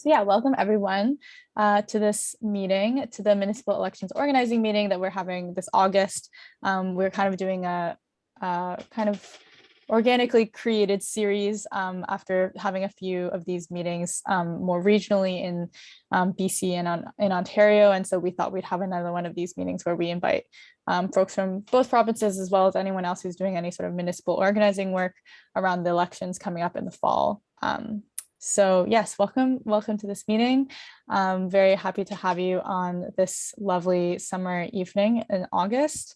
So yeah, welcome everyone to this meeting, to the municipal elections organizing meeting that we're having this August. We're kind of doing a kind of organically created series after having a few of these meetings more regionally in BC and in Ontario. And so we thought we'd have another one of these meetings where we invite folks from both provinces as well as anyone else who's doing any sort of municipal organizing work around the elections coming up in the fall. So yes, welcome to this meeting. I'm very happy to have you on this lovely summer evening in August.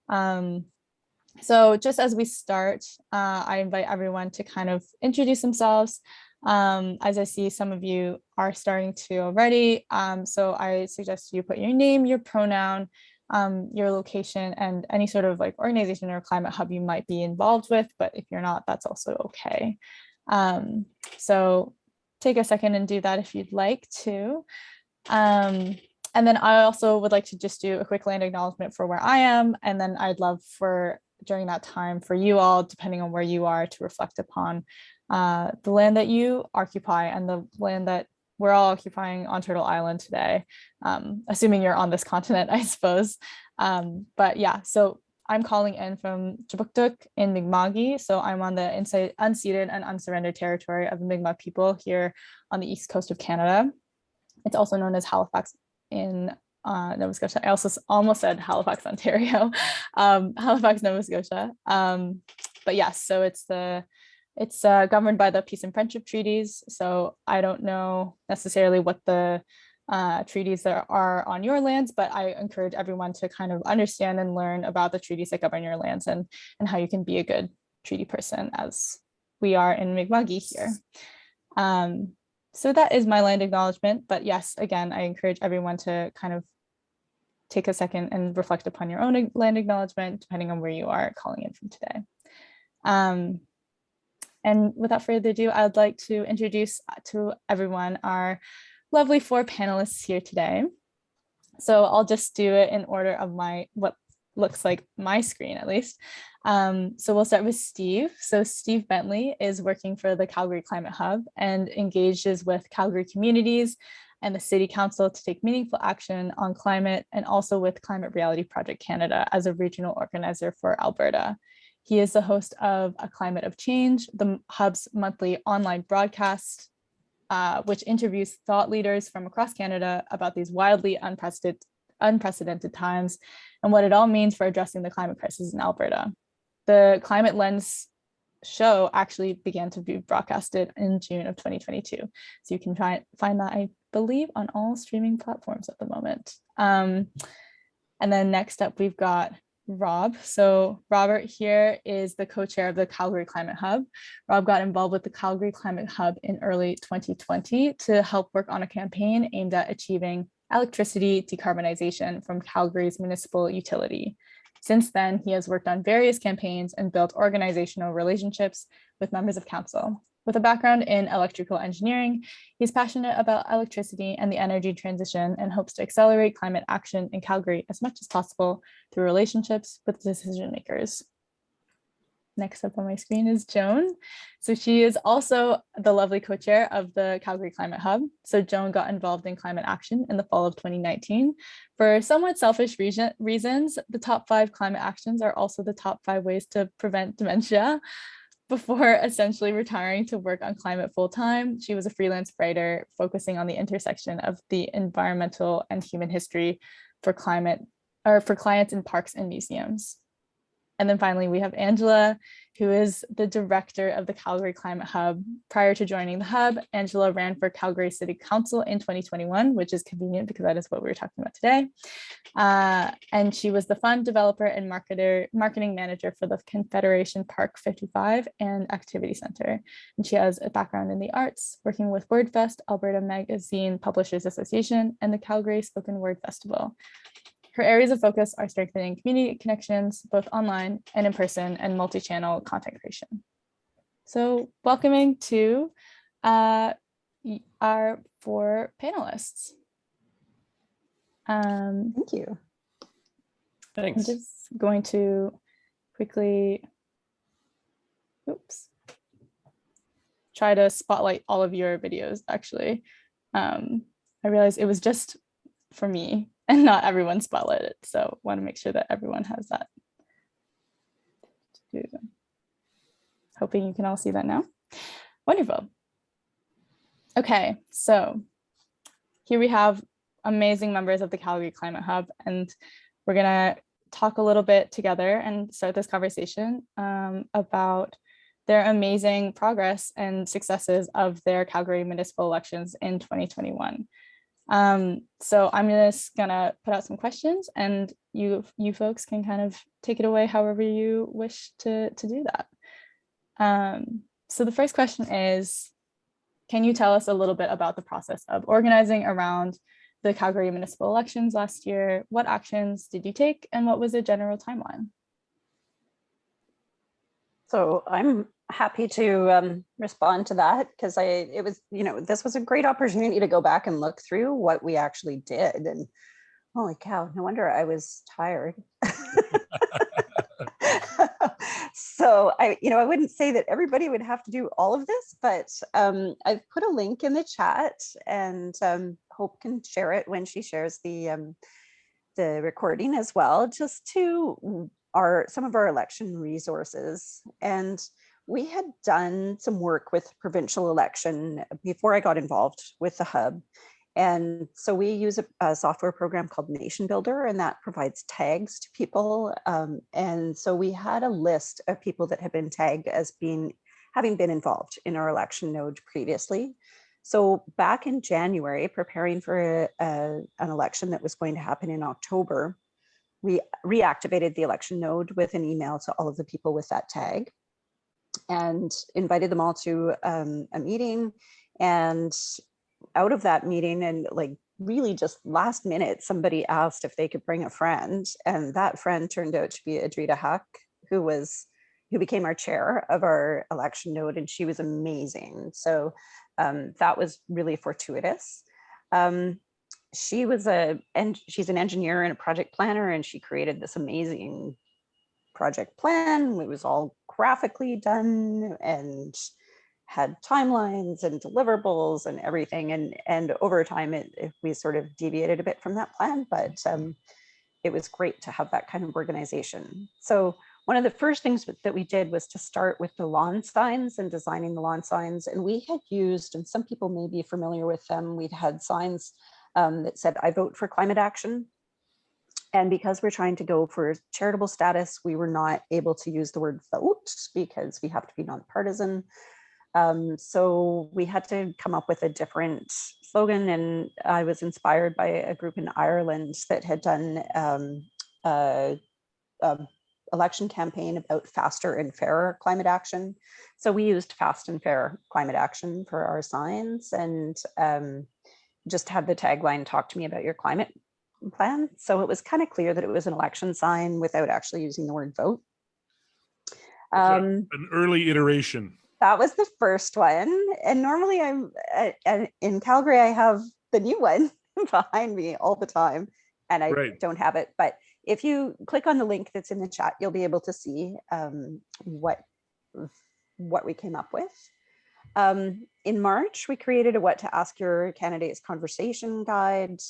So just as we start, I invite everyone to kind of introduce themselves. As I see some of you are starting to already. So I suggest you put your name, your pronoun, your location, and any sort of like organization or climate hub you might be involved with. But if you're not, that's also okay. So take a second and do that if you'd like to. And then I also would like to just do a quick land acknowledgement for where I am. And then I'd love for during that time for you all, depending on where you are, to reflect upon the land that you occupy and the land that we're all occupying on Turtle Island today, assuming you're on this continent, I suppose. But yeah, so I'm calling in from Chibuktuk in Mi'kmaq. So I'm on the unceded and unsurrendered territory of the Mi'kmaq people here on the east coast of Canada. It's also known as Halifax in Nova Scotia. I also almost said Halifax, Ontario, Halifax, Nova Scotia. But yes, so it's governed by the Peace and Friendship Treaties. So I don't know necessarily what the treaties that are on your lands, but I encourage everyone to kind of understand and learn about the treaties that govern your lands and how you can be a good treaty person, as we are in Mi'kmaq here. So that is my land acknowledgement. But yes, again, I encourage everyone to kind of take a second and reflect upon your own land acknowledgement, depending on where you are calling in from today. And without further ado, I'd like to introduce to everyone our lovely 4 panelists here today. So I'll just do it in order of what looks like my screen, at least. So we'll start with Steve. So Steve Bentley is working for the Calgary Climate Hub and engages with Calgary communities and the City Council to take meaningful action on climate, and also with Climate Reality Project Canada as a regional organizer for Alberta. He is the host of A Climate of Change, the Hub's monthly online broadcast, which interviews thought leaders from across Canada about these wildly unprecedented times and what it all means for addressing the climate crisis in Alberta. The Climate Lens show actually began to be broadcasted in June of 2022. So you can find that, I believe, on all streaming platforms at the moment. And then next up, we've got Rob. So Robert here is the co-chair of the Calgary Climate Hub. Rob got involved with the Calgary Climate Hub in early 2020 to help work on a campaign aimed at achieving electricity decarbonization from Calgary's municipal utility. Since then, he has worked on various campaigns and built organizational relationships with members of council. With a background in electrical engineering, he's passionate about electricity and the energy transition and hopes to accelerate climate action in Calgary as much as possible through relationships with decision makers. Next up on my screen is Joan. So she is also the lovely co-chair of the Calgary Climate Hub. So Joan got involved in climate action in the fall of 2019. For somewhat selfish reasons, the top 5 climate actions are also the top 5 ways to prevent dementia. Before essentially retiring to work on climate full-time, she was a freelance writer focusing on the intersection of the environmental and human history for clients in parks and museums. And then finally, we have Angela, who is the director of the Calgary Climate Hub. Prior to joining the hub, Angela ran for Calgary City Council in 2021, which is convenient because that is what we were talking about today. And she was the fund developer and marketing manager for the Confederation Park 55 and Activity Center. And she has a background in the arts, working with WordFest, Alberta Magazine Publishers Association, and the Calgary Spoken Word Festival. Her areas of focus are strengthening community connections, both online and in person, and multi-channel content creation. So welcoming to our 4 panelists. Thank you. I'm Thanks. just going to quickly, try to spotlight all of your videos, actually. I realized it was just for me and not everyone spotlighted. So want to make sure that everyone has that. Hoping you can all see that now. Wonderful. Okay, so here we have amazing members of the Calgary Climate Hub, and we're gonna talk a little bit together and start this conversation about their amazing progress and successes of their Calgary municipal elections in 2021. So I'm just gonna put out some questions, and you folks can kind of take it away however you wish to do that. So the first question is, can you tell us a little bit about the process of organizing around the Calgary municipal elections last year? What actions did you take, and what was the general timeline? So I'm happy to respond to that, because it was, this was a great opportunity to go back and look through what we actually did, and holy cow, no wonder I was tired. So I wouldn't say that everybody would have to do all of this, but I've put a link in the chat, and Hope can share it when she shares the recording as well, just to some of our election resources. And we had done some work with provincial election before I got involved with the hub. And so we use a software program called Nation Builder, and that provides tags to people. And so we had a list of people that had been tagged as having been involved in our election node previously. So back in January, preparing for an election that was going to happen in October, we reactivated the election node with an email to all of the people with that tag and invited them all to a meeting. And out of that meeting, and like really just last minute, somebody asked if they could bring a friend, and that friend turned out to be Adrita Huck, who became our chair of our election node, and she was amazing. So that was really fortuitous. She's an engineer and a project planner, and she created this amazing project plan. It was all graphically done and had timelines and deliverables and everything. And over time, we sort of deviated a bit from that plan, but it was great to have that kind of organization. So one of the first things that we did was to start with the lawn signs and designing the lawn signs. And we had used, and some people may be familiar with them, we'd had signs that said, "I vote for climate action." And because we're trying to go for charitable status, we were not able to use the word vote because we have to be nonpartisan. So we had to come up with a different slogan, and I was inspired by a group in Ireland that had done an election campaign about faster and fairer climate action. So we used fast and fair climate action for our signs, and just had the tagline, "Talk to me about your climate plan." So it was kind of clear that it was an election sign without actually using the word vote. An early iteration. That was the first one. And normally in Calgary, I have the new one behind me all the time, and I don't have it. But if you click on the link that's in the chat, you'll be able to see what we came up with. In March, we created a What to Ask Your Candidates conversation guide,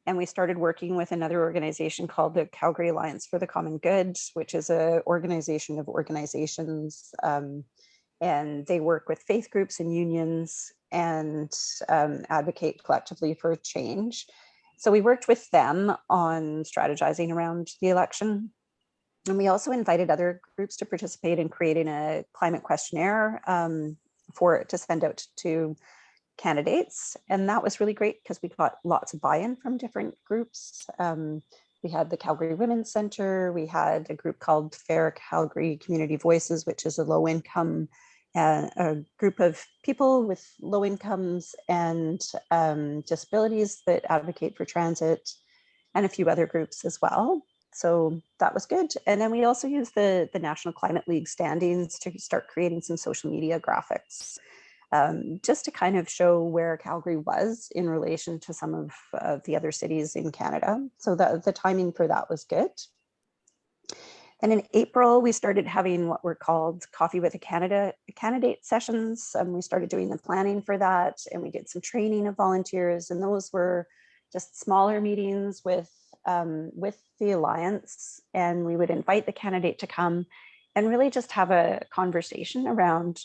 and we started working with another organization called the Calgary Alliance for the Common Good, which is an organization of organizations. And they work with faith groups and unions and advocate collectively for change. So we worked with them on strategizing around the election. And we also invited other groups to participate in creating a climate questionnaire to send out to candidates. And that was really great because we got lots of buy-in from different groups. We had the Calgary Women's Center. We had a group called Fair Calgary Community Voices, which is a low-income a group of people with low incomes and disabilities that advocate for transit, and a few other groups as well. So that was good. And then we also used the National Climate League standings to start creating some social media graphics, just to kind of show where Calgary was in relation to some of the other cities in Canada. So the timing for that was good. And in April, we started having what were called Coffee with a Candidate sessions. We started doing the planning for that, and we did some training of volunteers, and those were just smaller meetings with the Alliance, and we would invite the candidate to come and really just have a conversation around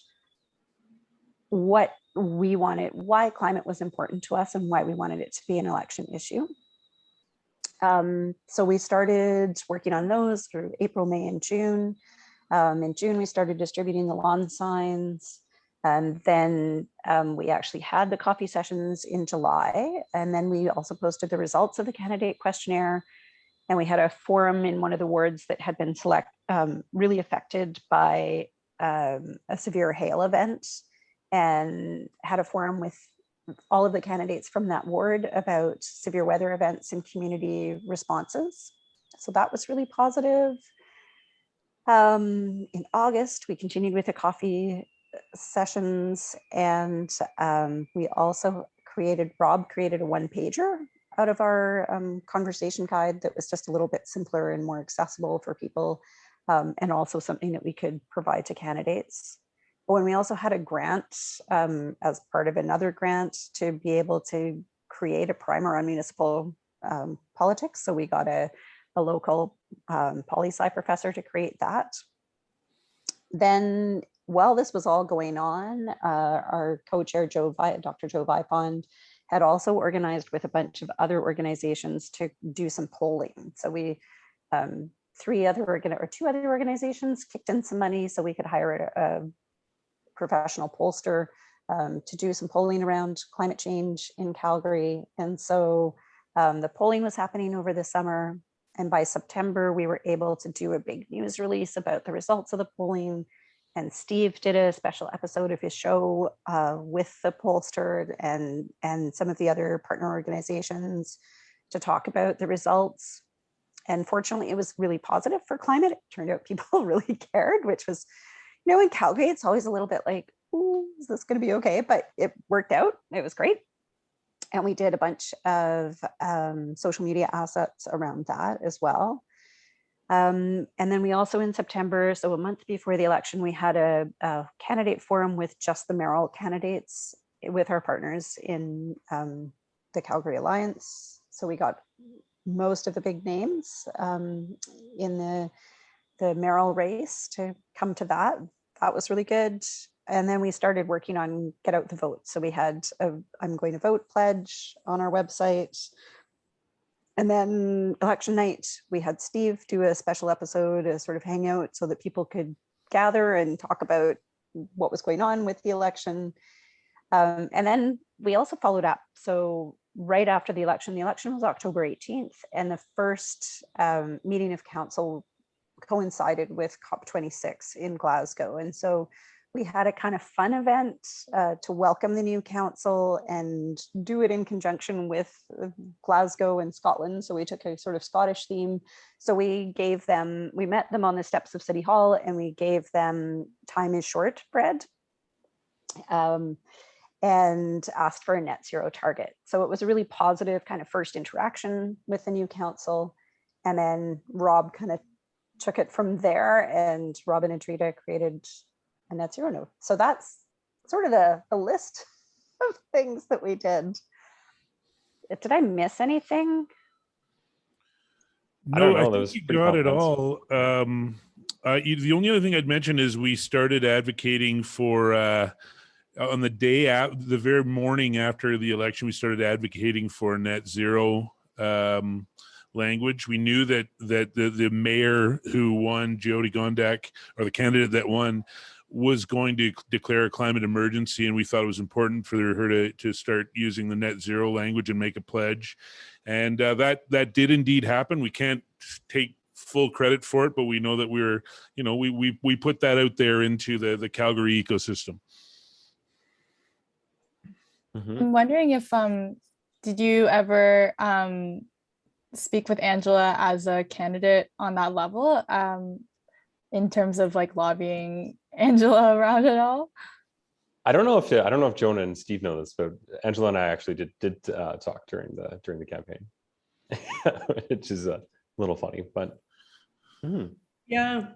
what we wanted, why climate was important to us, and why we wanted it to be an election issue. So we started working on those through April, May, and June. In June, we started distributing the lawn signs. And then we actually had the coffee sessions in July. And then we also posted the results of the candidate questionnaire. And we had a forum in one of the wards that had been really affected by a severe hail event, and had a forum with all of the candidates from that ward about severe weather events and community responses. So that was really positive. In August, we continued with the coffee sessions, and we also Rob created a one-pager out of our conversation guide that was just a little bit simpler and more accessible for people, and also something that we could provide to candidates. But when we also had a grant as part of another grant to be able to create a primer on municipal politics. So we got a local poli-sci professor to create that. Then while this was all going on, our co-chair, Dr. Joe Vipond, had also organized with a bunch of other organizations to do some polling. So we, two other organizations kicked in some money so we could hire a professional pollster to do some polling around climate change in Calgary. And so the polling was happening over the summer. And by September, we were able to do a big news release about the results of the polling. And Steve did a special episode of his show with the pollster and some of the other partner organizations to talk about the results. And fortunately, it was really positive for climate. It turned out people really cared, which was, in Calgary, it's always a little bit like, ooh, is this going to be okay? But it worked out. It was great. And we did a bunch of social media assets around that as well. And then we also in September, so a month before the election, we had a candidate forum with just the mayoral candidates with our partners in the Calgary Alliance. So we got most of the big names in the mayoral race to come to that. That was really good. And then we started working on Get Out the Vote. So we had a I'm Going to Vote pledge on our website. And then election night, we had Steve do a special episode, a sort of hangout so that people could gather and talk about what was going on with the election. And then we also followed up. So right after the election was October 18th. And the first meeting of council coincided with COP26 in Glasgow. And so we had a kind of fun event to welcome the new council and do it in conjunction with Glasgow and Scotland. So we took a sort of Scottish theme. So we met them on the steps of City Hall, and we gave them Time is Short bread and asked for a net zero target. So it was a really positive kind of first interaction with the new council. And then Rob kind of took it from there, and Robin and Trita created a net zero note. So that's sort of the list of things that we did. Did I miss anything? No, I think you got it all. The only other thing I'd mention is we started advocating for, on the very morning after the election, we started advocating for net zero language. We knew that the mayor who won, Jyoti Gondak, or the candidate that won, was going to declare a climate emergency, and we thought it was important for her to start using the net zero language and make a pledge. And that did indeed happen. We can't take full credit for it, but we know that we put that out there into the Calgary ecosystem. Mm-hmm. I'm wondering if did you ever speak with Angela as a candidate on that level, in terms of like lobbying Angela around at all? I don't know if Joan and Steve know this, but Angela and I actually did talk during the campaign, which is a little funny, but. Yeah,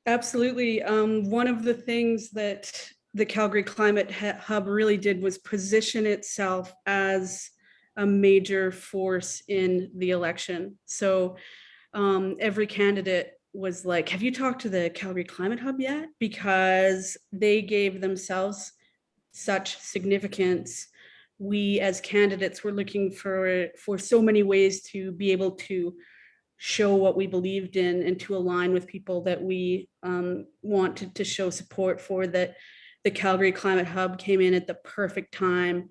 absolutely. One of the things that the Calgary Climate Hub really did was position itself as a major force in the election. So every candidate was like, have you talked to the Calgary Climate Hub yet? Because they gave themselves such significance. We as candidates were looking for so many ways to be able to show what we believed in and to align with people that we wanted to show support for. That the Calgary Climate Hub came in at the perfect time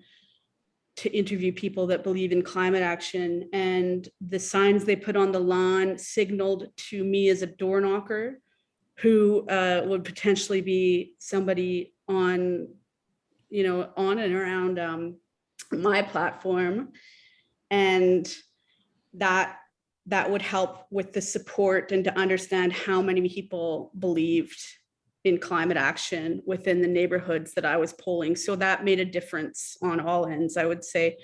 to interview people that believe in climate action, and the signs they put on the lawn signaled to me as a door knocker who would potentially be somebody on, on and around my platform, and that would help with the support and to understand how many people believed in climate action within the neighborhoods that I was polling. So that made a difference on all ends, I would say.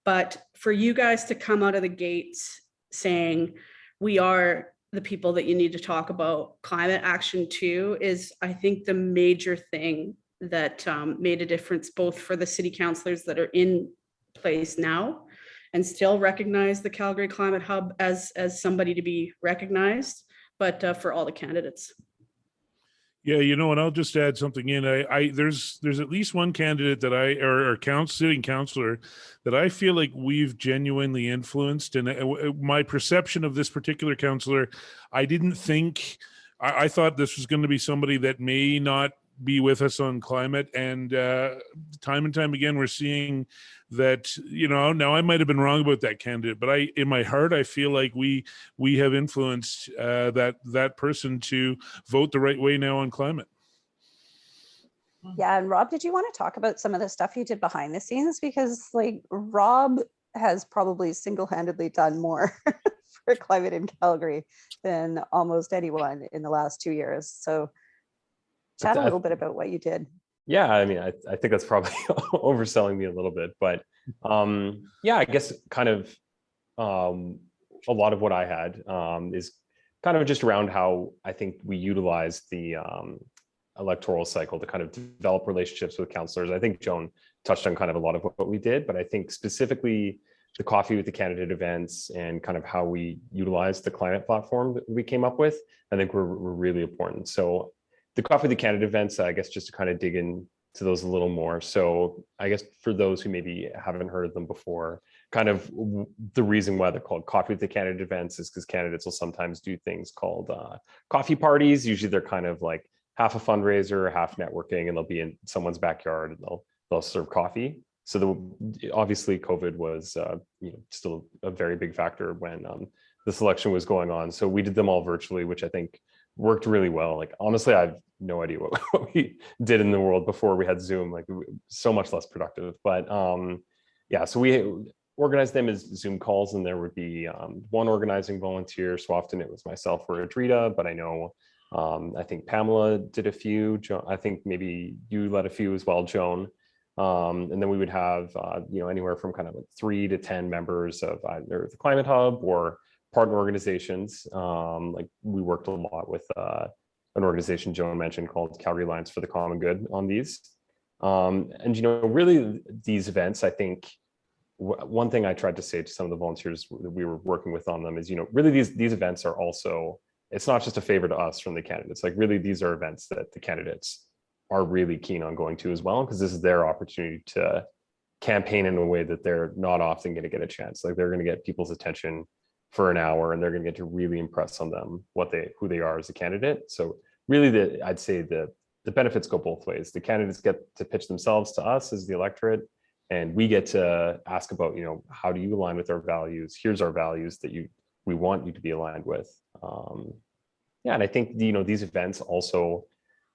But for you guys to come out of the gates saying, we are the people that you need to talk about climate action to, is, I think, the major thing that made a difference, both for the city councillors that are in place now and still recognize the Calgary Climate Hub as somebody to be recognized, but for all the candidates. Yeah, and I'll just add something in. There's at least one candidate that sitting councillor that I feel like we've genuinely influenced, and my perception of this particular councillor, I didn't think, I thought this was going to be somebody that may not be with us on climate, and time and time again we're seeing that, now I might have been wrong about that candidate, but in my heart I feel like we have influenced that person to vote the right way now on climate. Yeah, and Rob, did you want to talk about some of the stuff you did behind the scenes? Because Rob has probably single-handedly done more for climate in Calgary than almost anyone in the last 2 years. So chat a little bit about what you did. Yeah, I mean, I think that's probably overselling me a little bit, but yeah, I guess kind of a lot of what I had is kind of just around how I think we utilize the electoral cycle to kind of develop relationships with councillors. I think Joan touched on kind of a lot of what we did, but I think specifically the coffee with the candidate events and kind of how we utilize the climate platform that we came up with, I think were really important. So the coffee with the candidate events, I guess just to kind of dig into those a little more. So I guess for those who maybe haven't heard of them before, kind of the reason why they're called coffee with the candidate events is because candidates will sometimes do things called coffee parties. Usually they're kind of like half a fundraiser, half networking, and they'll be in someone's backyard and they'll serve coffee. So obviously COVID was still a very big factor when this election was going on. So we did them all virtually, which I think worked really well. Like, honestly, I have no idea what we did in the world before we had Zoom, like so much less productive. But yeah, so we organized them as Zoom calls, and there would be one organizing volunteer. So often it was myself or Adrita, but I know I think Pamela did a few. I think maybe you led a few as well, Joan. And then we would have anywhere from kind of like 3 to 10 members of either the Climate Hub or partner organizations. Like we worked a lot with an organization Joan mentioned called Calgary Alliance for the Common Good on these. And really these events, I think one thing I tried to say to some of the volunteers that we were working with on them is, really these events are also, it's not just a favor to us from the candidates. Like really these are events that the candidates are really keen on going to as well, because this is their opportunity to campaign in a way that they're not often going to get a chance. Like they're going to get people's attention for an hour, and they're going to get to really impress on them who they are as a candidate. So really I'd say the benefits go both ways. The candidates get to pitch themselves to us as the electorate, and we get to ask about, how do you align with our values? Here's our values that we want you to be aligned with. Yeah, and I think these events also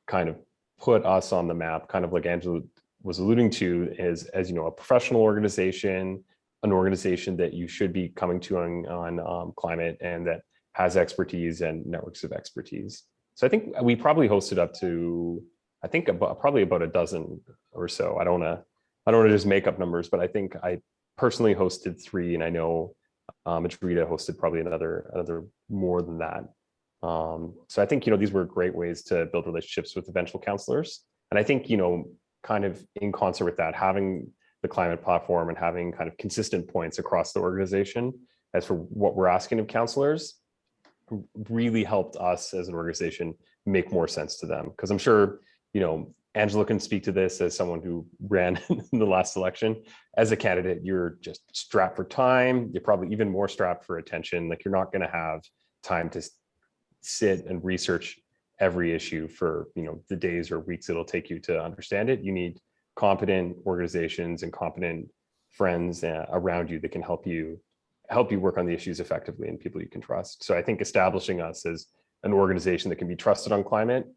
kind of put us on the map, kind of like Angela was alluding to, as a professional organization, an organization that you should be coming to on climate, and that has expertise and networks of expertise. So I think we probably hosted up to, probably about a dozen or so. I don't want to just make up numbers, but I think I personally hosted 3, and I know Adrita hosted probably another more than that. So I think, these were great ways to build relationships with eventual councillors. And I think, kind of in concert with that, having the climate platform and having kind of consistent points across the organization as for what we're asking of councillors really helped us as an organization make more sense to them. Because I'm sure, Angela can speak to this as someone who ran in the last election. As a candidate, you're just strapped for time. You're probably even more strapped for attention. Like, you're not going to have time to sit and research every issue for the days or weeks it'll take you to understand it. You need competent organizations and competent friends around you that can help you work on the issues effectively, and people you can trust. So I think establishing us as an organization that can be trusted on climate,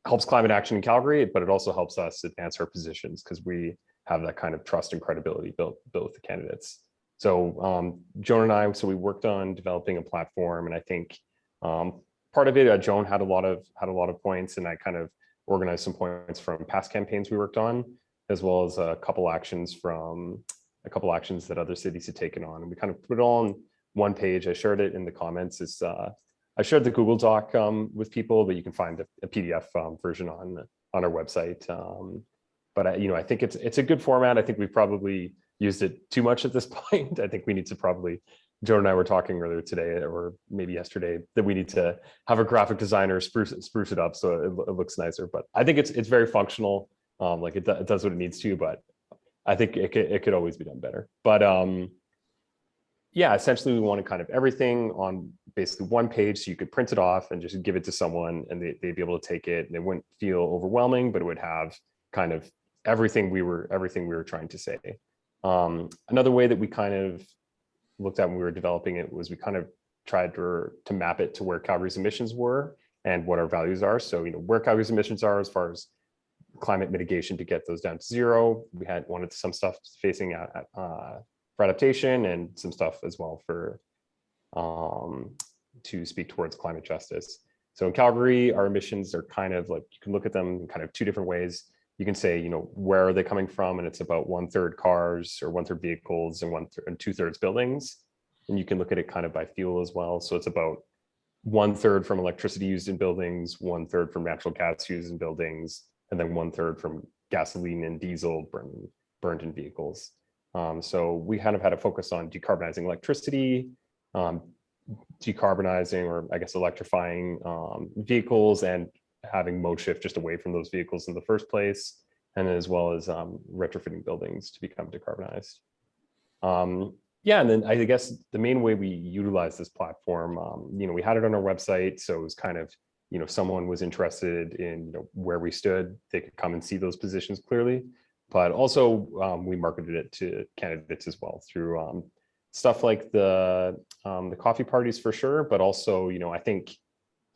helps climate action in Calgary, but it also helps us advance our positions because we have that kind of trust and credibility built with the candidates. So Joan and I, so we worked on developing a platform, and I think part of it, Joan had a lot of points, and I kind of organized some points from past campaigns we worked on, as well as a couple actions that other cities had taken on, and we kind of put it all on one page. I shared it in the comments. I shared the Google Doc with people, but you can find a PDF version on our website. But I think it's a good format. I think we've probably used it too much at this point. I think we need to probably, Joan and I were talking earlier today, or maybe yesterday, that we need to have a graphic designer spruce it up so it looks nicer. But I think it's very functional. Like it does what it needs to, but I think it could always be done better. But yeah, essentially we wanted kind of everything on basically one page, so you could print it off and just give it to someone, and they'd be able to take it, and it wouldn't feel overwhelming, but it would have kind of everything we were trying to say. Another way that we kind of looked at when we were developing it was we kind of tried to map it to where Calgary's emissions were and what our values are. So where Calgary's emissions are as far as climate mitigation, to get those down to zero. We wanted some stuff facing for adaptation, and some stuff as well for to speak towards climate justice. So in Calgary, our emissions are kind of like, you can look at them in kind of two different ways. You can say, where are they coming from? And it's about 1/3 cars, or 1/3 vehicles, and 2/3 buildings. And you can look at it kind of by fuel as well. So it's about 1/3 from electricity used in buildings, 1/3 from natural gas used in buildings, and then 1/3 from gasoline and diesel burned in vehicles. So we kind of had a focus on decarbonizing electricity, decarbonizing, or I guess electrifying vehicles, and having mode shift just away from those vehicles in the first place, and as well as retrofitting buildings to become decarbonized. Yeah, and then I guess the main way we utilize this platform, we had it on our website, so it was kind of, if someone was interested in where we stood, they could come and see those positions clearly. But also we marketed it to candidates as well through stuff like the coffee parties for sure, but also I think,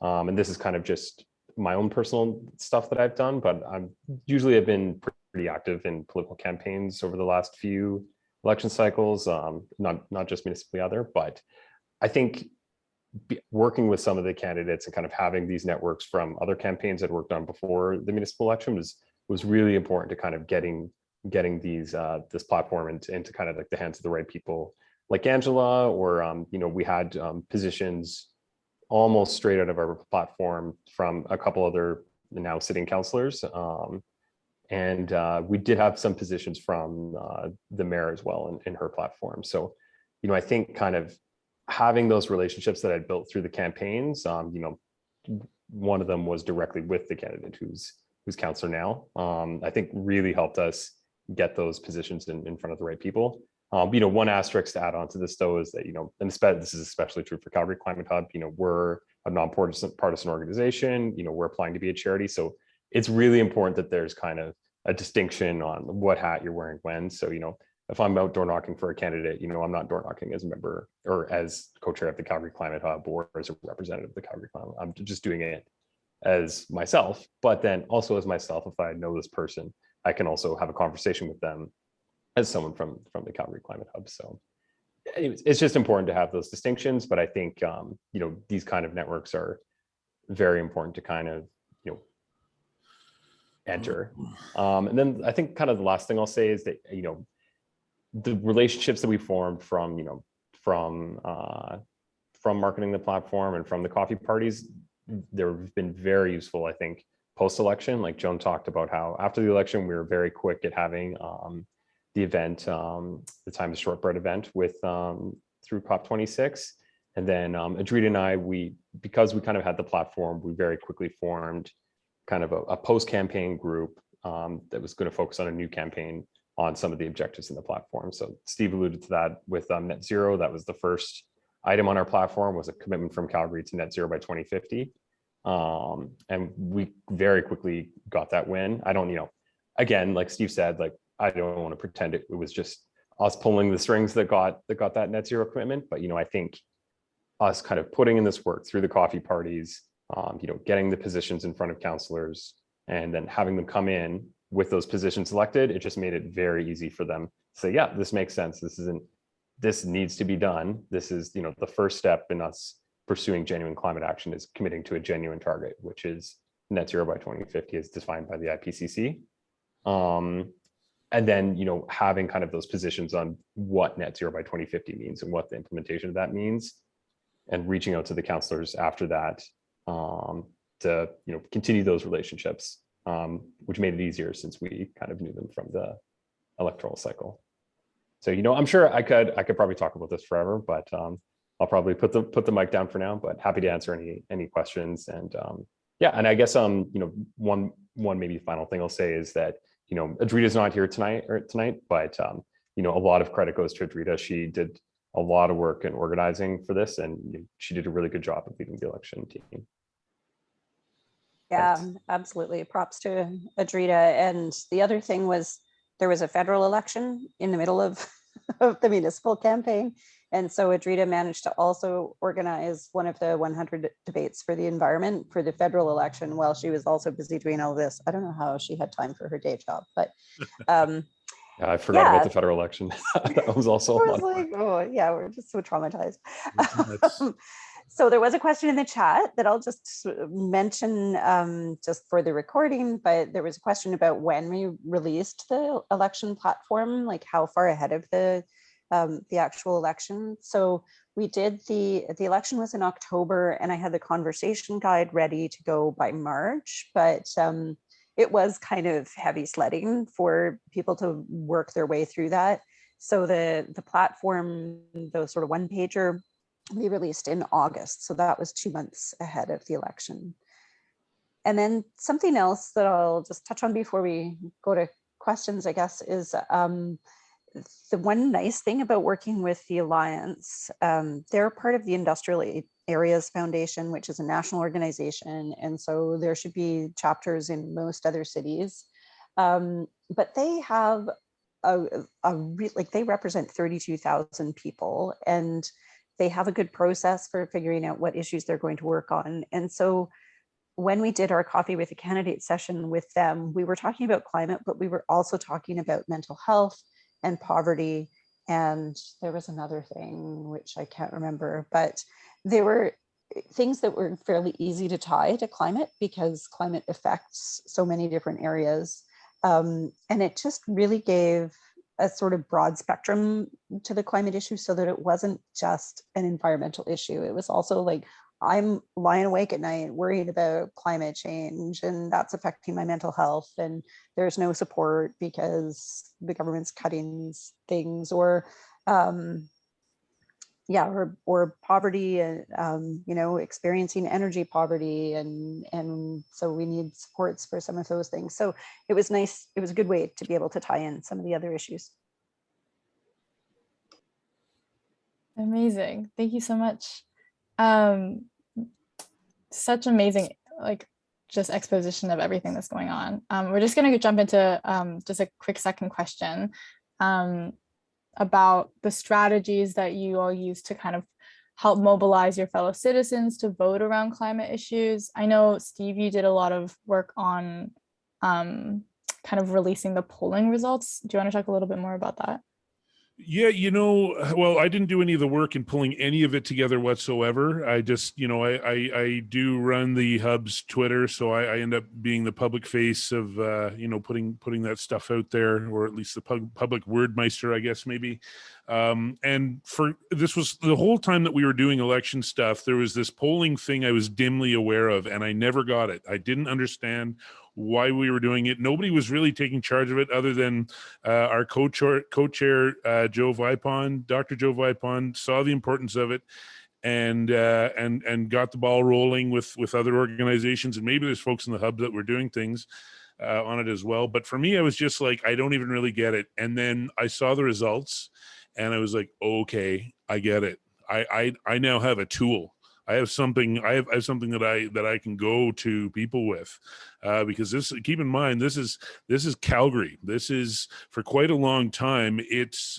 and this is kind of just my own personal stuff that I've done, but I've been pretty active in political campaigns over the last few election cycles, not just municipally other, but I think working with some of the candidates and kind of having these networks from other campaigns I'd worked on before the municipal election was really important to kind of getting these this platform into kind of like the hands of the right people, like Angela, or we had positions almost straight out of our platform from a couple other now sitting councillors, and we did have some positions from the mayor as well in her platform. So I think kind of having those relationships that I'd built through the campaigns, one of them was directly with the candidate who's councillor now, I think really helped us get those positions in front of the right people. One asterisk to add on to this though is that, and this is especially true for Calgary Climate Hub, we're a non-partisan organization, we're applying to be a charity. So it's really important that there's kind of a distinction on what hat you're wearing when. So, if I'm out door knocking for a candidate, I'm not door knocking as a member or as co-chair of the Calgary Climate Hub or as a representative of the Calgary Climate Hub. I'm just doing it as myself, but then also as myself, if I know this person, I can also have a conversation with them as someone from the Calgary Climate Hub. So anyways, it's just important to have those distinctions, but I think, these kind of networks are very important to kind of, enter. And then I think kind of the last thing I'll say is that, the relationships that we formed from from marketing the platform and from the coffee parties, they've been very useful, I think, post-election. Like Joan talked about how after the election, we were very quick at having the event, the Time is Shortbread event with through COP26. And then Adrita and I, because we kind of had the platform, we very quickly formed kind of a post-campaign group that was going to focus on a new campaign on some of the objectives in the platform. So Steve alluded to that with net zero. That was the first item on our platform, was a commitment from Calgary to net zero by 2050. And we very quickly got that win. I don't, again, like Steve said, like, I don't want to pretend it was just us pulling the strings that got that net zero commitment. But, I think us kind of putting in this work through the coffee parties, getting the positions in front of councillors and then having them come in with those positions elected, it just made it very easy for them to say, yeah, this makes sense. This needs to be done. This is, the first step in us pursuing genuine climate action is committing to a genuine target, which is net zero by 2050 as defined by the IPCC. And then, having kind of those positions on what net zero by 2050 means and what the implementation of that means, and reaching out to the councillors after that to, continue those relationships, which made it easier since we kind of knew them from the electoral cycle. So, I'm sure I could probably talk about this forever, but I'll probably put the mic down for now, but happy to answer any questions. And yeah, and I guess one maybe final thing I'll say is that Adrita's not here tonight, but a lot of credit goes to Adrita. She did a lot of work in organizing for this, and she did a really good job of leading the election team. Yeah, Thanks. absolutely. Props to Adrita. And the other thing was there was a federal election in the middle of the municipal campaign. And so Adrita managed to also organize one of the 100 debates for the environment for the federal election while she was also busy doing all this. I don't know how she had time for her day job, but Yeah, I forgot about the federal election. That was also I was like, oh yeah, we're just so traumatized. So there was a question in the chat that I'll just mention just for the recording, but there was a question about when we released the election platform, like how far ahead of the actual election. So we did the election was in October, and I had the conversation guide ready to go by March, but it was kind of heavy sledding for people to work their way through that. So the platform, the sort of one pager, we released in August. So that was 2 months ahead of the election. And then something else that I'll just touch on before we go to questions, I guess, is the one nice thing about working with the Alliance. They're part of the Industrial Areas Foundation, which is a national organization. And so there should be chapters in most other cities. But they have they represent 32,000 people, and they have a good process for figuring out what issues they're going to work on. And so when we did our Coffee with a Candidate session with them, we were talking about climate, but we were also talking about mental health and poverty. And there was another thing, which I can't remember, but there were things that were fairly easy to tie to climate because climate affects so many different areas. And it just really gave a sort of broad spectrum to the climate issue so that it wasn't just an environmental issue. It was also like, I'm lying awake at night worrying about climate change, and that's affecting my mental health, and there's no support because the government's cutting these things, or or poverty, and experiencing energy poverty, and so we need supports for some of those things. So it was nice. It was a good way to be able to tie in some of the other issues. Amazing. Thank you so much. Such amazing, just exposition of everything that's going on. We're just going to jump into just a quick second question about the strategies that you all use to kind of help mobilize your fellow citizens to vote around climate issues. I know, Steve, you did a lot of work on kind of releasing the polling results. Do you want to talk a little bit more about that? Yeah, well, I didn't do any of the work in pulling any of it together whatsoever. I just, I do run the hub's Twitter, so I end up being the public face of, putting that stuff out there, or at least the public wordmeister, I guess, maybe. And this was the whole time that we were doing election stuff, there was this polling thing I was dimly aware of, and I never got it. I didn't understand why we were doing it. Nobody was really taking charge of it other than our co-chair, Joe Vipon. Dr. Joe Vipon saw the importance of it and got the ball rolling with other organizations. And maybe there's folks in the hub that were doing things on it as well. But for me, I was just like, I don't even really get it. And then I saw the results and I was like, okay, I get it. I now have a tool. I have something that I can go to people with, because keep in mind, this is Calgary. This is, for quite a long time, it's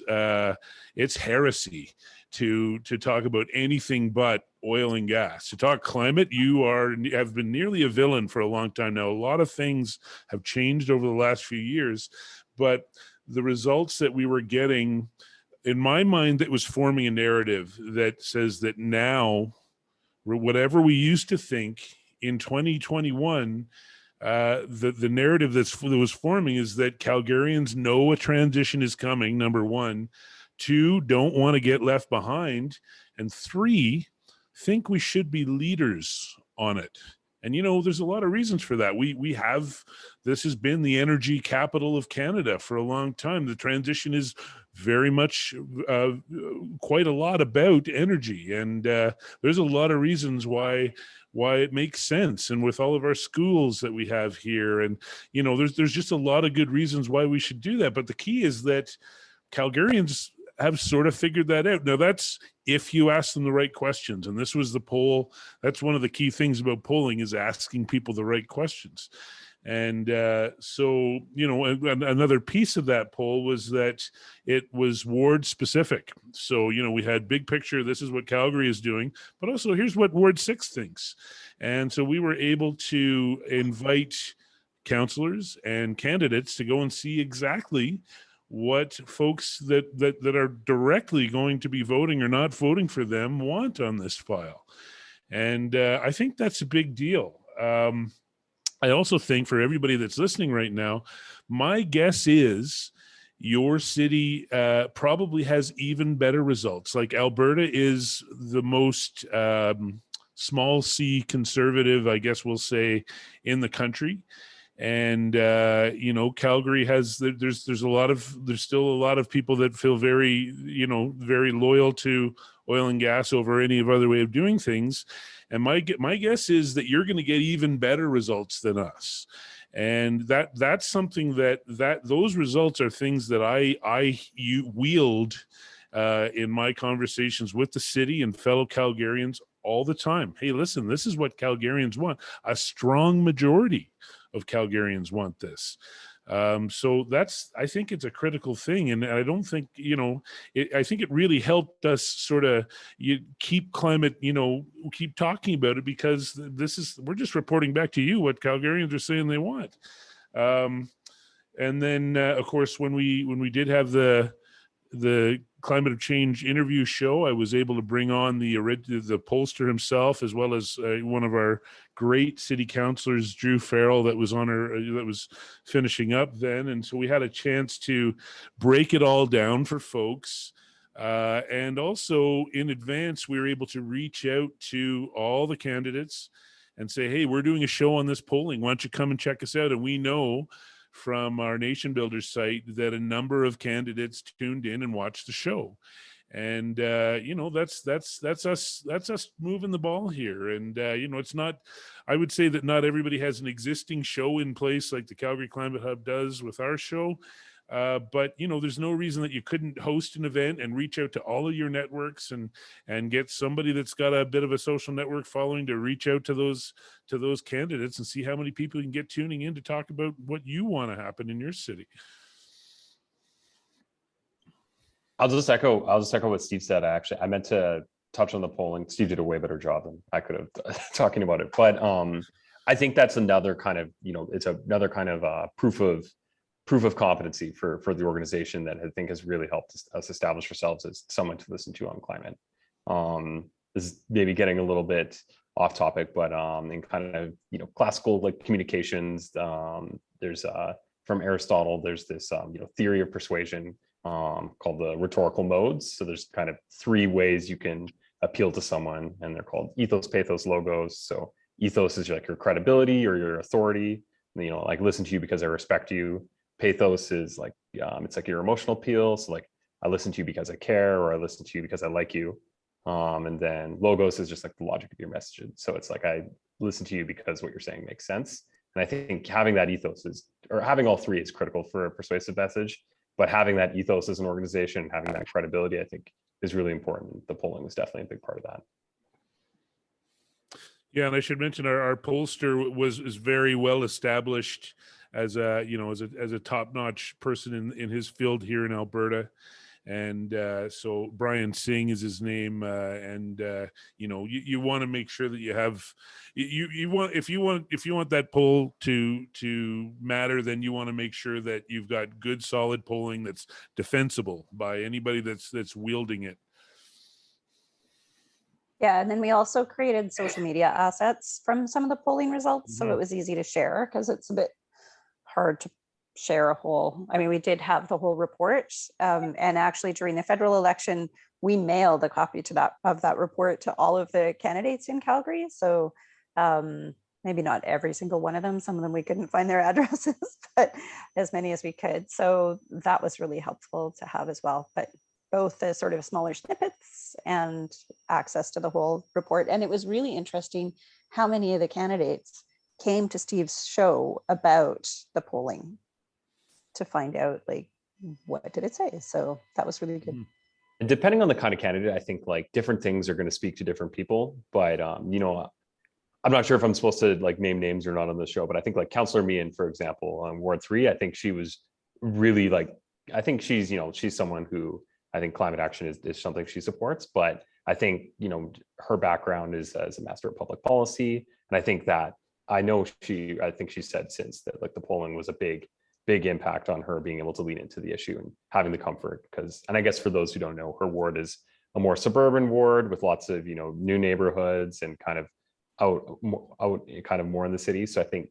heresy to talk about anything but oil and gas. To talk climate, have been nearly a villain for a long time now. A lot of things have changed over the last few years, but the results that we were getting, in my mind, that was forming a narrative that says that now, whatever we used to think in 2021, the narrative that was forming is that Calgarians know a transition is coming, number one. Two, don't want to get left behind. And three, think we should be leaders on it. And, there's a lot of reasons for that. This has been the energy capital of Canada for a long time. The transition is very much quite a lot about energy. And there's a lot of reasons why it makes sense. And with all of our schools that we have here, and, there's just a lot of good reasons why we should do that. But the key is that Calgarians have sort of figured that out. Now, that's if you ask them the right questions. And this was the poll. That's one of the key things about polling, is asking people the right questions. And so, another piece of that poll was that it was ward specific. So, we had big picture, this is what Calgary is doing, but also here's what Ward 6 thinks. And so we were able to invite councillors and candidates to go and see exactly what folks that are directly going to be voting or not voting for them want on this file. And I think that's a big deal. I also think, for everybody that's listening right now, my guess is your city probably has even better results. Like, Alberta is the most small c conservative, I guess we'll say, in the country. And Calgary has, there's still a lot of people that feel very very loyal to oil and gas over any other way of doing things. And my guess is that you're going to get even better results than us. And that's something that those results are things that I wield in my conversations with the city and fellow Calgarians all the time. Hey, listen, this is what Calgarians want. A strong majority of Calgarians want this. So I think it's a critical thing. And I don't think, I think it really helped us sort of keep climate, keep talking about it, because we're just reporting back to you what Calgarians are saying they want. And then, of course, when we did have the Climate of Change interview show, I was able to bring on the pollster himself, as well as one of our great city councilors, Drew Farrell, that was finishing up then. And so we had a chance to break it all down for folks. And also, in advance, we were able to reach out to all the candidates and say, hey, we're doing a show on this polling. Why don't you come and check us out? And we know from our Nation Builders site that a number of candidates tuned in and watched the show. And that's us moving the ball here. And it's not, I would say that not everybody has an existing show in place like the Calgary Climate Hub does with our show. But there's no reason that you couldn't host an event and reach out to all of your networks and get somebody that's got a bit of a social network following to reach out to those candidates and see how many people you can get tuning in to talk about what you want to happen in your city. I'll just echo what Steve said. Actually, I meant to touch on the polling. Steve did a way better job than I could have talking about it. But I think that's another kind of, it's another kind of proof of proof of competency for the organization that I think has really helped us establish ourselves as someone to listen to on climate. This is maybe getting a little bit off topic, but in kind of, you know, classical like communications, there's from Aristotle, there's this theory of persuasion called the rhetorical modes. So there's kind of 3 ways you can appeal to someone, and they're called ethos, pathos, logos. So ethos is like your credibility or your authority. You know, like listen to you because I respect you. Pathos is like it's like your emotional appeal. So like I listen to you because I care, or I listen to you because I like you. And then logos is just like the logic of your message. So it's like I listen to you because what you're saying makes sense. And I think having that ethos is, or having all 3 is critical for a persuasive message. But having that ethos as an organization, having that credibility, I think is really important. The polling was definitely a big part of that. Yeah, and I should mention our pollster is very well established as a as a top-notch person in his field here in Alberta. And so Brian Singh is his name, and you want to make sure that you have you want if you want that poll to matter, then you want to make sure that you've got good solid polling that's defensible by anybody that's wielding it. Yeah, and then we also created social media assets from some of the polling results, so it was easy to share, because it's a bit hard to share a whole, I mean, we did have the whole report, and actually during the federal election, we mailed a copy of that report to all of the candidates in Calgary. So maybe not every single one of them, some of them we couldn't find their addresses, but as many as we could. So that was really helpful to have as well. But both the sort of smaller snippets and access to the whole report. And it was really interesting how many of the candidates came to Steve's show about the polling to find out, like, what did it say? So that was really good. And depending on the kind of candidate, I think like different things are going to speak to different people. But I'm not sure if I'm supposed to like name names or not on the show, but I think like Councillor Meehan, for example, on Ward 3, I think she was really like, I think she's someone who I think climate action is something she supports. But I think, her background is as a master of public policy. And I think that I think she said since that like the polling was a big impact on her being able to lean into the issue and having the comfort, and I guess for those who don't know, her ward is a more suburban ward with lots of, new neighborhoods and kind of out kind of more in the city. So I think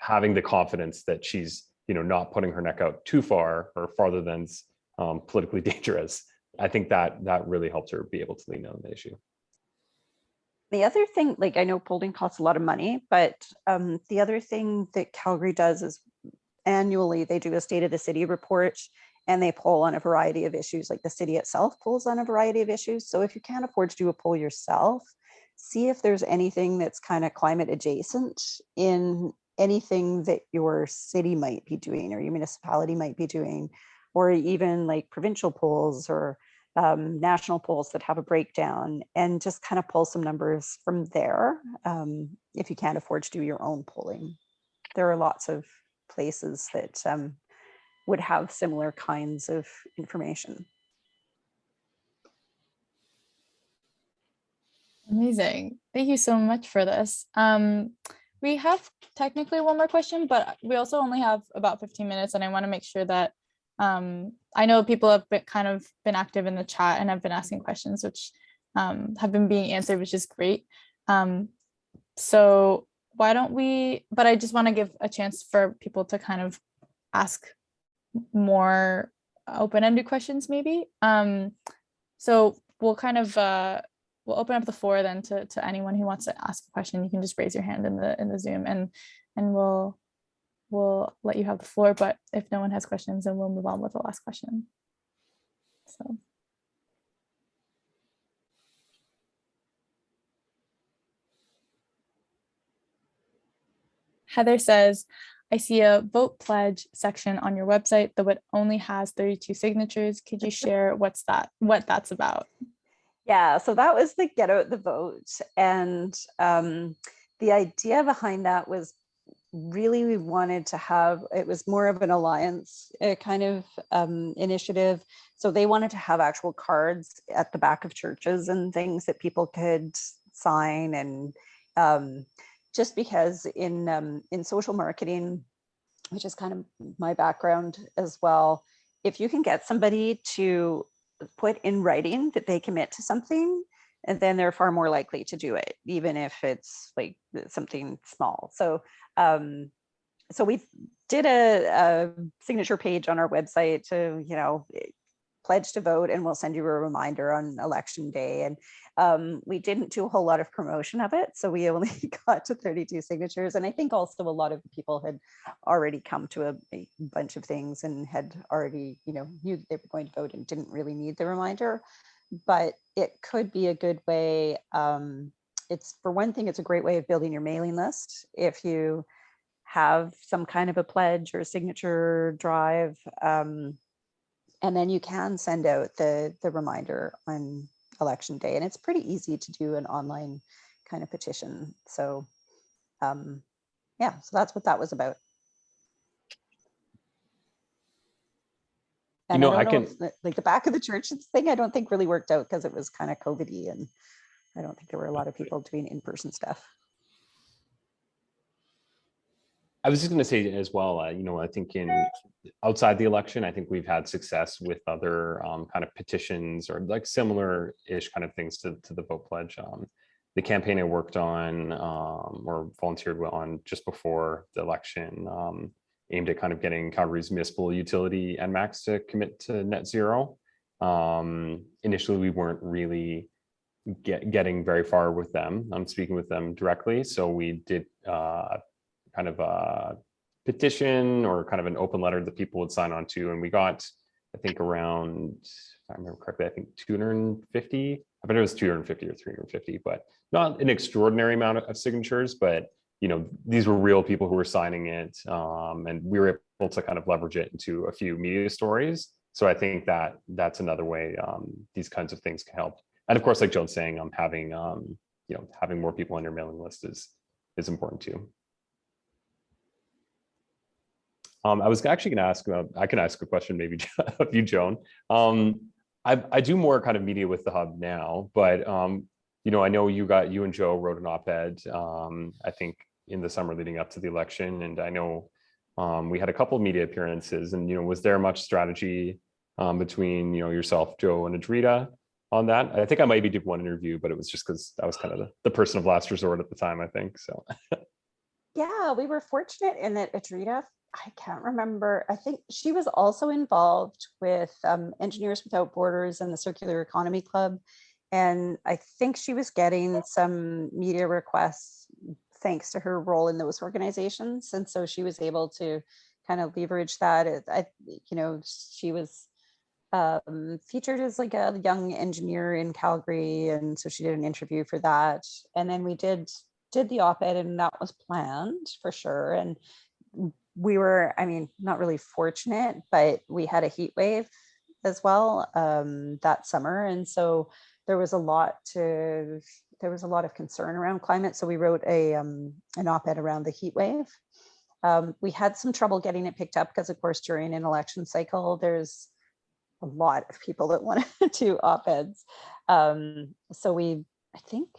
having the confidence that she's, not putting her neck out too far or farther than politically dangerous, I think that really helped her be able to lean on the issue. The other thing, like, I know polling costs a lot of money, but the other thing that Calgary does is annually they do a state of the city report, and they poll on a variety of issues. Like the city itself polls on a variety of issues. So if you can't afford to do a poll yourself, see if there's anything that's kind of climate adjacent in anything that your city might be doing or your municipality might be doing, or even like provincial polls or national polls that have a breakdown, and just kind of pull some numbers from there if you can't afford to do your own polling. There are lots of places that would have similar kinds of information. Amazing. Thank you so much for this. We have technically one more question, but we also only have about 15 minutes, and I want to make sure that I know people have been active in the chat and have been asking questions, which have been being answered, which is great. So why don't we, but I just want to give a chance for people to kind of ask more open-ended questions maybe. So we'll kind of, we'll open up the floor then to anyone who wants to ask a question. You can just raise your hand in the Zoom, and we'll let you have the floor. But if no one has questions, then we'll move on with the last question. So. Heather says, I see a vote pledge section on your website, though it only has 32 signatures. Could you share what that's about? Yeah, so that was the Get Out the Vote. And the idea behind that was really we wanted to have, it was more of an alliance kind of initiative. So they wanted to have actual cards at the back of churches and things that people could sign. And just because in social marketing, which is kind of my background as well. If you can get somebody to put in writing that they commit to something, and then they're far more likely to do it, even if it's like something small. So so we did a signature page on our website to, you know, pledge to vote, and we'll send you a reminder on election day. And we didn't do a whole lot of promotion of it, so we only got to 32 signatures. And I think also a lot of people had already come to a bunch of things and had already, you know, knew they were going to vote and didn't really need the reminder. But it could be a good way. It's, for one thing, it's a great way of building your mailing list. If you have some kind of a pledge or a signature drive, and then you can send out the reminder on election day, and it's pretty easy to do an online kind of petition. So yeah, so that's what that was about. And You know, I I don't can, know if like the back of the church thing, I don't think really worked out because it was kind of COVID-y, and I don't think there were a lot of people doing in-person stuff. I was just going to say as well, you know, I think in outside the election, I think we've had success with other kind of petitions or like similar-ish kind of things to the vote pledge. The campaign I worked on or volunteered on just before the election aimed at kind of getting Calgary's municipal utility and max to commit to net zero. Initially, we weren't really getting very far with them. I'm speaking with them directly, so we did kind of a petition or kind of an open letter that people would sign on to. And we got, I think around, if I remember correctly, I think 250, I bet it was 250 or 350, but not an extraordinary amount of signatures, but you know, these were real people who were signing it. And we were able to kind of leverage it into a few media stories. So I think that that's another way these kinds of things can help. And of course, like Joan's saying, having, you know, having more people on your mailing list is important too. I was actually going to ask, I can ask a question maybe of you, Joan. I do more kind of media with the hub now, but you know, I know you and Joe wrote an op-ed, I think in the summer leading up to the election. And I know we had a couple of media appearances, and, you know, was there much strategy between, you know, yourself, Joe, and Adrita on that? I think I maybe did one interview, but it was just because I was kind of the person of last resort at the time, I think. So Yeah, we were fortunate in that Adrita, I can't remember, I think she was also involved with Engineers Without Borders and the Circular Economy Club. And I think she was getting some media requests thanks to her role in those organizations. And so she was able to kind of leverage that. You know, she was featured as like a young engineer in Calgary. And so she did an interview for that. And then we did the op-ed, and that was planned for sure. And we were, I mean, not really fortunate, but we had a heat wave as well that summer. And so there was a lot of concern around climate. So we wrote an op-ed around the heat wave. We had some trouble getting it picked up because, of course, during an election cycle, there's a lot of people that want to do op-eds. So I think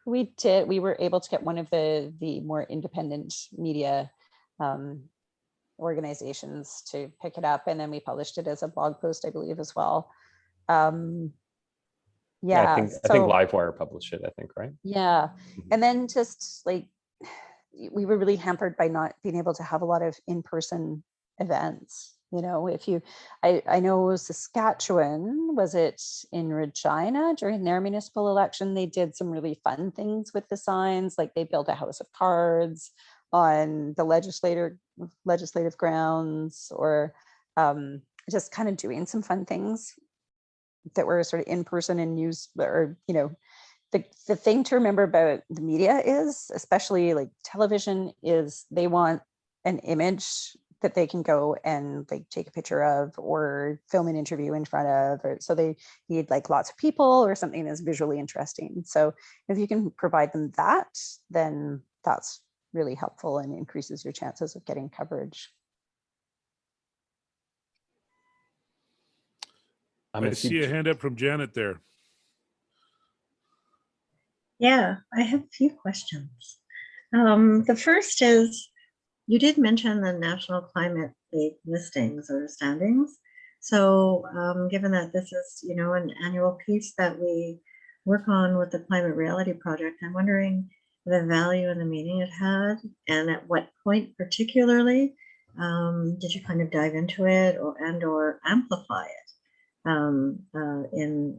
we were able to get one of the more independent media organizations to pick it up, and then we published it as a blog post, I believe, as well. yeah, I think Livewire published it, I think, right? Yeah. And then just like we were really hampered by not being able to have a lot of in-person events. You know, I know Saskatchewan, was it in Regina during their municipal election? They did some really fun things with the signs, like they built a house of cards on the legislative grounds, or just kind of doing some fun things that were sort of in person and news. Or, you know, the thing to remember about the media is, especially like television, is they want an image that they can go and like take a picture of or film an interview in front of, or so they need like lots of people or something that's visually interesting. So if you can provide them that, then that's really helpful and increases your chances of getting coverage. I see a hand up from Janet there. Yeah, I have a few questions. The first is, You did mention the National Climate League listings or standings. So given that this is, an annual piece that we work on with the Climate Reality Project, I'm wondering the value and the meaning it had, and at what point particularly did you kind of dive into it or amplify it in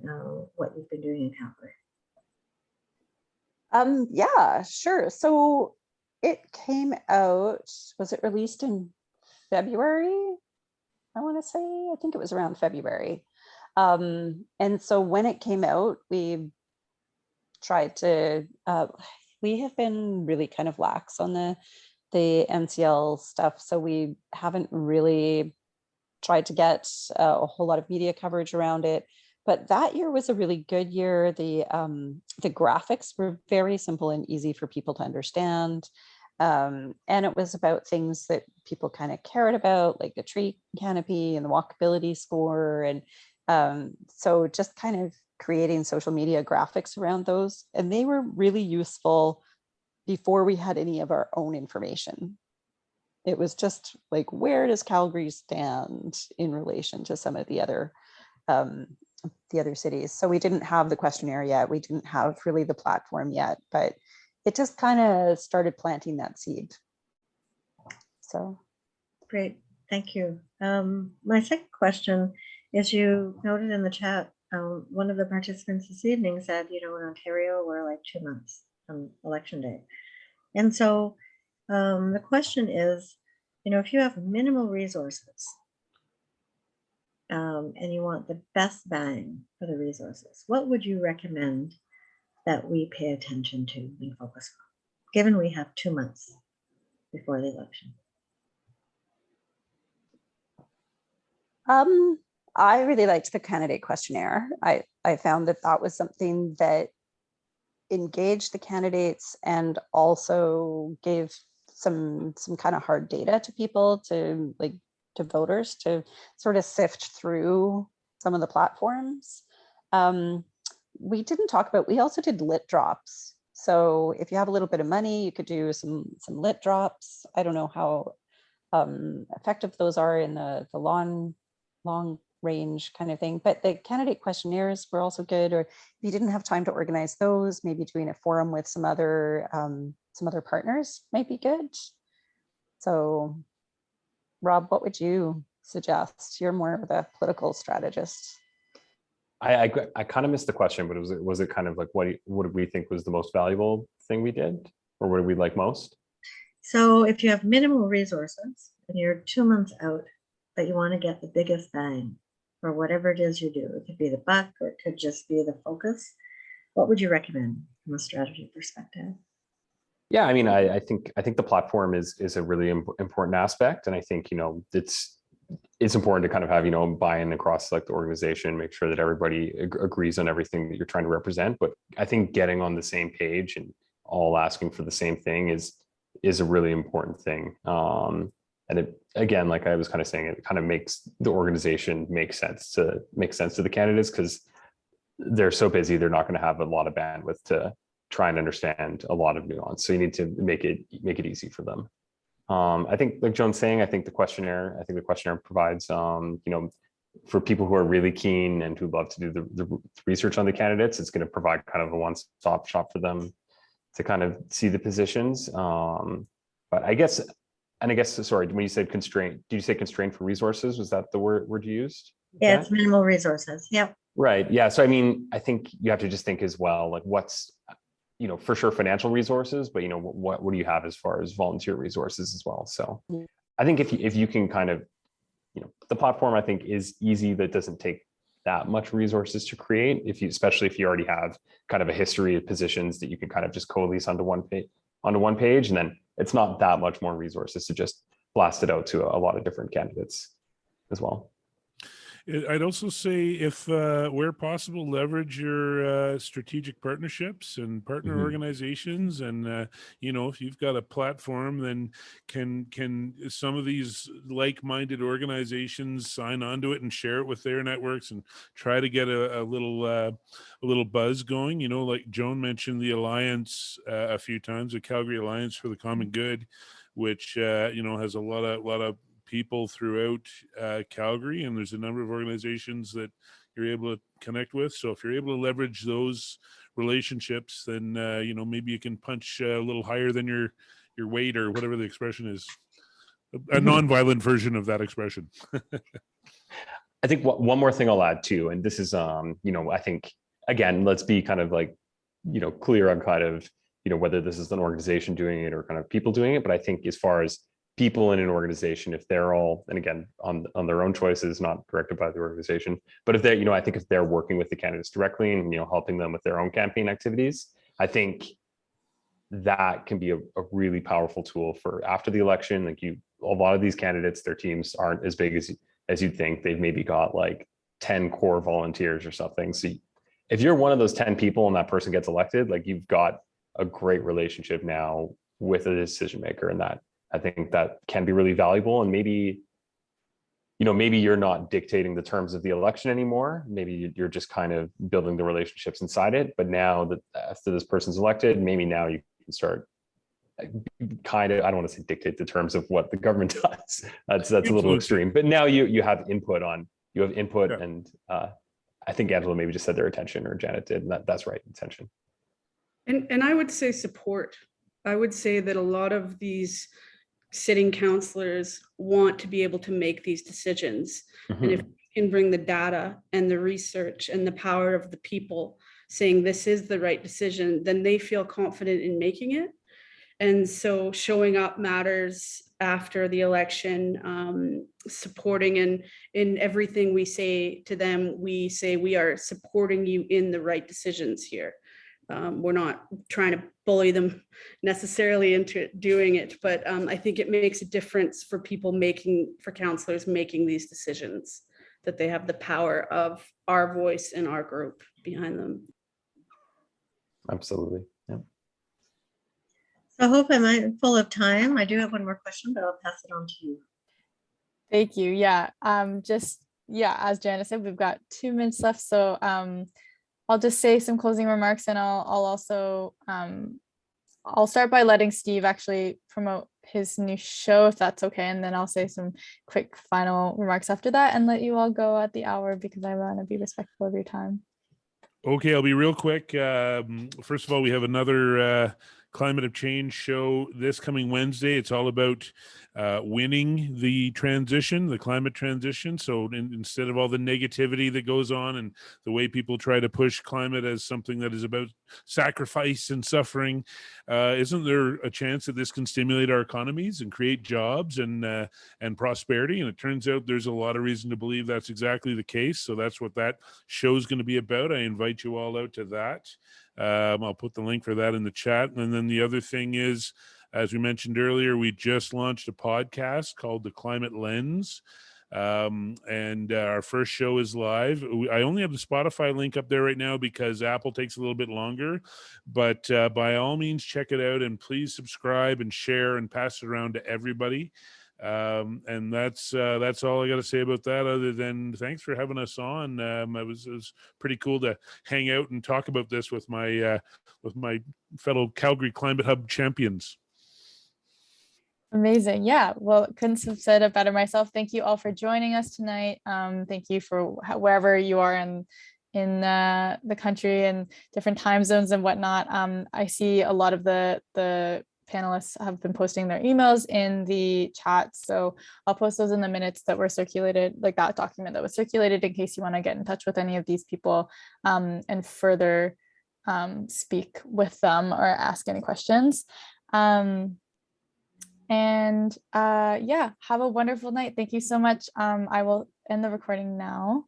what you've been doing in Calgary? Yeah, sure. So it came out, was it released in February? I want to say, I think it was around February. And so when it came out, we tried to, we have been really kind of lax on the MCL stuff. So we haven't really tried to get a whole lot of media coverage around it. But that year was a really good year. The graphics were very simple and easy for people to understand. And it was about things that people kind of cared about, like the tree canopy and the walkability score. And so just kind of creating social media graphics around those. And they were really useful before we had any of our own information. It was just like, where does Calgary stand in relation to some of the other cities? So we didn't have the questionnaire yet. We didn't have really the platform yet, but it just kind of started planting that seed. So. Great, thank you. My second question is, you noted in the chat, one of the participants this evening said, in Ontario, we're like 2 months from election day. And so the question is, if you have minimal resources and you want the best bang for the resources, what would you recommend that we pay attention to and focus on, given we have 2 months before the election? I really liked the candidate questionnaire. I found that was something that engaged the candidates and also gave some kind of hard data to people, to voters, to sort of sift through some of the platforms. We didn't talk about, we also did lit drops. So if you have a little bit of money, you could do some lit drops. I don't know how effective those are in the long range kind of thing, but the candidate questionnaires were also good. Or if you didn't have time to organize those, maybe doing a forum with some other partners might be good. So Rob, what would you suggest? You're more of a political strategist. I kind of missed the question, but was it kind of like, what did we think was the most valuable thing we did, or what did we like most? So if you have minimal resources and you're 2 months out, but you want to get the biggest bang for whatever it is you do, it could be the buck or it could just be the focus, what would you recommend from a strategy perspective? Yeah, I mean, I think the platform is a really important aspect, and I think it's important to kind of have buy-in across like the organization, make sure that everybody agrees on everything that you're trying to represent. But I think getting on the same page and all asking for the same thing is a really important thing. And it, again, like I was kind of saying, it kind of makes the organization make sense to the candidates, because they're so busy, they're not going to have a lot of bandwidth to try and understand a lot of nuance. So you need to make it easy for them. I think, like Joan's saying, I think the questionnaire provides, for people who are really keen and who love to do the research on the candidates, it's going to provide kind of a one-stop shop for them to kind of see the positions. But I guess, sorry, when you said constraint, did you say constraint for resources? Was that the word you used? Yeah, it's minimal resources. Yep. Right. Yeah. So, I mean, I think you have to just think as well, like what's, for sure financial resources, but what do you have as far as volunteer resources as well? So I think if you can kind of, the platform I think is easy, that doesn't take that much resources to create, especially if you already have kind of a history of positions that you can kind of just coalesce onto one page, and then it's not that much more resources to just blast it out to a lot of different candidates as well. I'd also say, if where possible, leverage your strategic partnerships and partner organizations. And if you've got a platform, then can some of these like-minded organizations sign onto it and share it with their networks and try to get a little buzz going? Like Joan mentioned the Alliance a few times, the Calgary Alliance for the Common Good, which has a lot of people throughout Calgary, and there's a number of organizations that you're able to connect with. So if you're able to leverage those relationships, then maybe you can punch a little higher than your weight, or whatever the expression is. A non-violent version of that expression. I think one more thing I'll add too, and this is, I think, again, let's be kind of like, clear on kind of, whether this is an organization doing it or kind of people doing it. But I think as far as people in an organization, if they're all, and again, on their own choices, not directed by the organization, but if they're, I think if they're working with the candidates directly and, helping them with their own campaign activities, I think that can be a really powerful tool for after the election. Like a lot of these candidates, their teams aren't as big as you'd think. They've maybe got like 10 core volunteers or something. So if you're one of those 10 people and that person gets elected, like you've got a great relationship now with a decision maker. And that, I think that can be really valuable. And maybe you're not dictating the terms of the election anymore. Maybe you're just kind of building the relationships inside it. But now that after this person's elected, maybe now you can start kind of, I don't want to say dictate the terms of what the government does. That's a little extreme. But now you have input yeah. And I think Angela maybe just said their attention, or Janet did, and that's right, attention. And I would say support. I would say that a lot of these sitting councillors want to be able to make these decisions. Mm-hmm. And if you can bring the data and the research and the power of the people saying this is the right decision, then they feel confident in making it. And so showing up matters after the election, supporting, and in everything we say to them, we say we are supporting you in the right decisions here. We're not trying to bully them necessarily into doing it, but I think it makes a difference for for councillors making these decisions, that they have the power of our voice and our group behind them. Absolutely. Yeah. So I hope I'm full of time. I do have one more question, but I'll pass it on to you. Thank you. Yeah. As Janet said, we've got 2 minutes left. So I'll just say some closing remarks, and I'll also I'll start by letting Steve actually promote his new show, if that's okay, and then I'll say some quick final remarks after that and let you all go at the hour, because I want to be respectful of your time. Okay, I'll be real quick. First of all, we have another Climate of Change show this coming Wednesday. It's all about winning the transition, the climate transition. So instead of all the negativity that goes on and the way people try to push climate as something that is about sacrifice and suffering, isn't there a chance that this can stimulate our economies and create jobs and prosperity? And it turns out there's a lot of reason to believe that's exactly the case. So that's what that show is going to be about. I invite you all out to that. I'll put the link for that in the chat. And then the other thing is, as we mentioned earlier, we just launched a podcast called The Climate Lens. And our first show is live. I only have the Spotify link up there right now because Apple takes a little bit longer, but by all means, check it out, and please subscribe and share and pass it around to everybody. And that's all I got to say about that, other than thanks for having us on. It was pretty cool to hang out and talk about this with my fellow Calgary Climate Hub champions. Amazing. Yeah, well, couldn't have said it better myself. Thank you all for joining us tonight. Thank you for wherever you are in the country and different time zones and whatnot. I see a lot of the panelists have been posting their emails in the chat, so I'll post those in the minutes that were circulated, like that document that was circulated, in case you want to get in touch with any of these people and further speak with them or ask any questions. Yeah, have a wonderful night. Thank you so much. I will end the recording now.